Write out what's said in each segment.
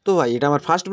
তো ভাই এটা আমার ফার্স্ট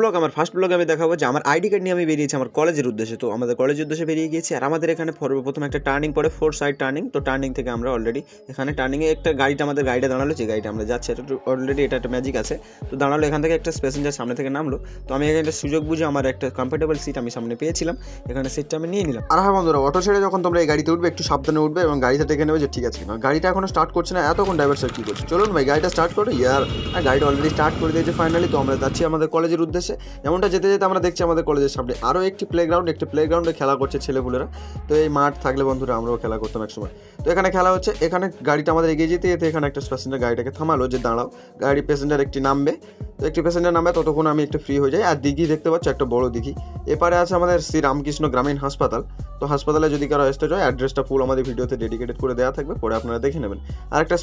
ব্লগে আমি দেখাবো যে আমার আইডি কার্ড নিয়ে আমি বেরিয়েছি আমার কলেজের উদ্দেশ্যে। তো আমাদের কলেজের উদ্দেশ্যে বেরিয়ে গিয়েছি, আর আমাদের এখানে প্রথমে একটা টার্নিং পড়ে, 4 সাইড টার্নিং। তো টার্নিং থেকে আমরা অলরেডি এখানে টার্নিংয়ে একটা আমাদের গাড়িটা দাঁড়ালো, যে গাড়িটা আমরা যাচ্ছি এটা অলরেডি এটা একটা ম্যাজিক আছে। তো দাঁড়ালো, এখান থেকে একটা প্যাসেঞ্জার সামনে থেকে নামলো। তো আমি এখানে একটা সুযোগ বুঝে আমার একটা কমফোর্টেবল সিট আমি সামনে পেয়েছিলাম, এখানে সিটটা আমি নিয়ে নিলাম। আর হ্যাঁ বন্ধুরা, অটো ছেড়ে যখন তোমরা এই গাড়িতে উঠবে একটু সাবধানে উঠবে এবং গাড়িটা দেখে নেবে যে ঠিক আছে কিনা। গাড়িটা এখনো স্টার্ট করছে না, এতক্ষণ ড্রাইভার স্যার কী করছে। চলুন ভাই গাড়িটা স্টার্ট করো ইয়ার। গাড়িটা অলরেডি স্টার্ট করে দিয়েছে ফাইনালি। তো আমরা যাচ্ছি আমাদের কলেজের উদ্দেশ্যে। এমনটা যেতে যেতে আমরা দেখছি আমাদের কলেজের সামনে আরও একটি প্লেগ্রাউন্ডে খেলা করছে ছেলেপুলেরা। তো এই মাঠ থাকলে বন্ধুরা আমরাও খেলা করতাম একসময়। তো এখানে খেলা হচ্ছে, এখানে গাড়িটা আমাদের এগিয়ে যেতে যেতে এখানে একটা প্যাসেঞ্জার গাড়িটাকে থামালো যে দাঁড়াও, গাড়ি প্যাসেঞ্জার একটি নামবে। তো একটি প্যাসেঞ্জার নামবে, ততক্ষণ আমি একটু ফ্রি হয়ে যাই। আর দিঘি দেখতে পাচ্ছি, একটা বড় দিঘি। এপারে আছে আমাদের শ্রী রামকৃষ্ণ গ্রামীণ হাসপাতাল। তো হাসপাতালে যদি কারো আসতে চায় অ্যাড্রেসটা ফুল আমাদের ভিডিওতে ডেডিকেটেড করে দেওয়া থাকবে, পরে আপনারা দেখে নেবেন। আর একটা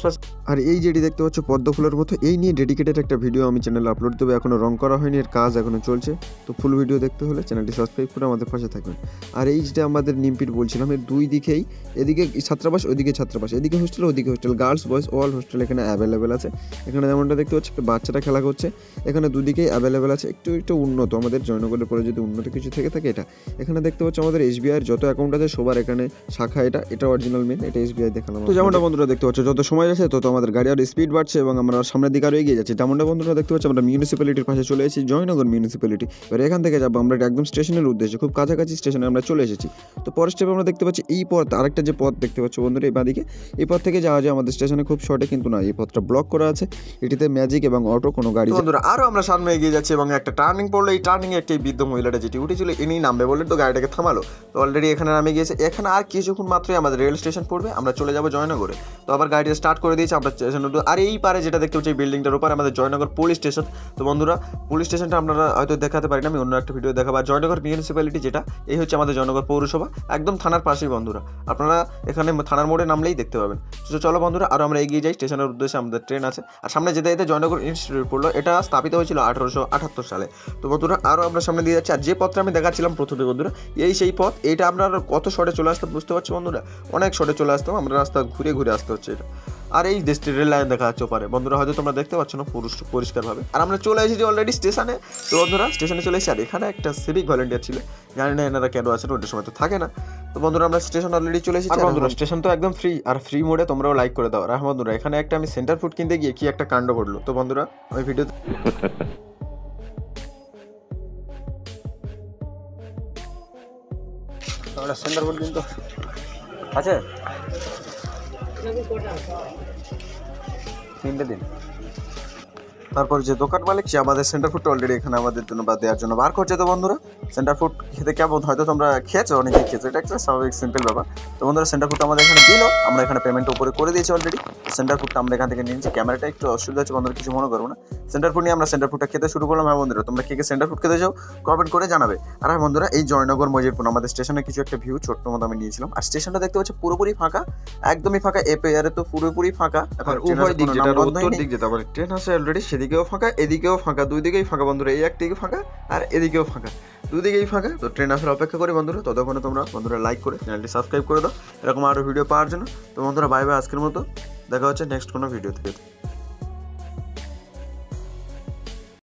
আর এই যেটি দেখতে পাচ্ছ পদ্ম ফুলের মতো, এই নিয়ে ডেডিকেটেড একটা ভিডিও আমি চ্যানেলে আপলোড দেবো। এখনও রং করা হয়নি, এর কাজ এখনও চলছে। তো ফুল ভিডিও দেখতে হলে চ্যানেলটি সাবস্ক্রাইব করে আমাদের পাশে থাকবেন। আর এই যেটা আমাদের নিমপিট বলছিলাম, এর দুই দিকেই, এদিকে ছাত্রাবাস ওইদিকে ছাত্রাবাস, এদিকে হোস্টেল ওদিকে hostel, girls boys all hostel এখানে অ্যাভেলেবেল আছে। এখানে যেমনটা দেখতে পাচ্ছি বাচ্চারা খেলা করছে, এখানে দুদিকেই অ্যাভেলেবেল আছে। একটু উন্নত, আমাদের জয়নগরের পরে যদি উন্নত কিছু থেকে থাকে এটা। এখানে দেখতে পাচ্ছি আমাদের এসবিআইয়ের যত অ্যাকাউন্ট আছে সবার এখানে শাখা, এটা অরিজিনাল মেন, এটা এসবিআই দেখালাম। তো যেমনটা বন্ধুরা দেখতে পাচ্ছ যত সময় যাচ্ছে তত আমাদের গাড়ি আর স্পিড বাড়ছে এবং আমরা সামনের দিকে আরও এগিয়ে যাচ্ছি। যেমনটা বন্ধুরা দেখতে পাচ্ছি আমরা মিউনিসিপ্যালিটির পাশে চলে এসেছি, জয়নগর মিউনিসিপ্যালিটি। এবার এখান থেকে যাবো আমরা একদম স্টেশনের উদ্দেশ্যে, খুব কাছাকাছি স্টেশনে আমরা চলে এসেছি। তো পরের স্টেপে আমরা দেখতে পাচ্ছি এই পথ, আরেকটা যে পথ দেখতে পাচ্ছ বন্ধুরা এই বাঁদিকে, এই পথ থেকে যাওয়া যায় আমাদের স্টেশনে খুব শর্টে, কিন্তু না, এই পথটা ব্লক করা আছে। এটিতে ম্যাজিক এবং অটো কোনো গাড়ি। বন্ধুরা আরও আমরা সামনে এগিয়ে যাচ্ছি এবং একটা টার্নিং পড়লো, এই টার্নিংয়ে একটি বৃদ্ধ মহিলাটা যেটি উঠেছিল ইনি নামবে বলে তো গাড়িটাকে থামালো। তো অলরেডি এখানে নামে গিয়েছে, এখানে আর কিছুক্ষণ মাত্রই আমাদের রেল স্টেশন পড়বে, আমরা চলে যাবো জয়নগরে। তো আবার গাড়িটা স্টার্ট করে দিয়েছি আমরা স্টেশন। আর এই পারে যেটা দেখতে পাচ্ছি এই বিল্ডিংটার উপর আমাদের জয়নগর পুলিশ স্টেশন। তো বন্ধুরা পুলিশ স্টেশনটা আপনারা হয়তো দেখাতে পারি না, আমি অন্য একটা ভিডিও দেখাবো। আর জয়নগর মিউনিসিপ্যালিটি যেটা, এই হচ্ছে আমাদের জয়নগর পৌরসভা, একদম থানার পাশেই বন্ধুরা। আপনারা এখানে থানার মোড়ে নামলেই দেখতে পাবেন। তো চলো বন্ধুরা আরও আমরা এগিয়ে যাই স্টেশনের উদ্দেশ্যে, আমাদের ট্রেন আছে। আর সামনে যেতে যেতে জয়নগর ইনস্টিটিউট পড়লো, এটা স্থাপিত হয়েছিল 1878 সালে। তো বন্ধুরা আরও আমরা সামনে দিয়ে যাচ্ছি। আর যে পথটা আমি দেখাচ্ছিলাম প্রথমে বন্ধুরা, এই সেই পথ। এইটা আমরা কত শর্টে চলে আসতাম বুঝতে পারছি বন্ধুরা, অনেক শর্টে চলে আসতাম, আমরা রাস্তা ঘুরে ঘুরে আসতে হচ্ছে এটা। আর এই দেশটি রেল লাইন দেখা যাচ্ছে পারে বন্ধুরা, হয়তো তোমরা দেখতে পাচ্ছ না পরিষ্কারভাবে। আর আমরা চলে এসেছি অলরেডি স্টেশনে। তো বন্ধুরা স্টেশনে চলে এসেছি, আর এখানে একটা সিভিক ভলেন্টিয়ার ছিল, জানি না এনারা কেন আছেন, ওটার সময় তো থাকে না। তো বন্ধুরা আমরা স্টেশন অলরেডি চলে এসেছি। আর বন্ধুরা স্টেশন তো একদম ফ্রি, আর ফ্রি মোডে তোমরাও লাইক করে দাও। আর বন্ধুরা এখানে একটা আমি সেন্টার ফুড কিনতে গিয়ে কি একটা কাণ্ড ঘটলো। তো বন্ধুরা আমি ভিডিও সেন্টার ফুড কিন্তু আছে 3টে দিন। তারপর যে দোকান মালিক সে আমাদের সেন্টার ফুডটা অলরেডি এখানে আমাদের জন্য বা দেওয়ার জন্য বার করছে। তো বন্ধুরা সেন্টার ফুড খেতে কেমন, হয়তো তোমরা খেয়েছো, অনেকেই খেয়েছো, এটা একটা স্বাভাবিক সিম্পল ব্যাপার। তো বন্ধুরা সেন্টার ফুডটা আমাদের এখানে দিল, আমরা এখানে পেমেন্ট উপরে করে দিয়েছি অলরেডি। সেন্টার ফুডটা আমরা এখান থেকে নিয়েছি, ক্যামেরাটা একটু অসুবিধা হচ্ছে বন্ধুরা, কিছু মনে করবো না। সেন্টার ফুড নিয়ে আমরা সেন্টার ফুডটা খেতে শুরু করলাম। হ্যাঁ বন্ধুরা তোমরা কে সেন্টার ফুড খেতে যাও কমেন্ট করে জানাবে। আর হ্যাঁ বন্ধুরা এই জয়নগর মজিরপুর আমাদের স্টেশনের কিছু একটা ভিউ ছোট্ট মতো আমি নিয়েছিলাম। আর স্টেশনটা দেখতে পাচ্ছি পুরোপুরি ফাঁকা, একদমই ফাঁকা। এপেয়ারে তো পুরোপুরি ফাঁকা। এখন উভয় দিক, যেটা উত্তর দিক যেতে পারে ট্রেন আছে অলরেডি, সেদিকেও ফাঁকা এদিকেও ফাঁকা, দুই দিকেই ফাঁকা বন্ধুরা। এই একদিকে ফাঁকা আর এদিকেও ফাঁকা, দুদিকেই ফাঁকা। তো ট্রেন আসার অপেক্ষা করি বন্ধুরা, ততক্ষণে তোমরা বন্ধুরা লাইক করে চ্যানেলটি সাবস্ক্রাইব করে দাও এরকম আরও ভিডিও পাওয়ার জন্য। তো বন্ধুরা বাই বাই, আজকের মতো দেখা হচ্ছে নেক্সট কোনো ভিডিওতে।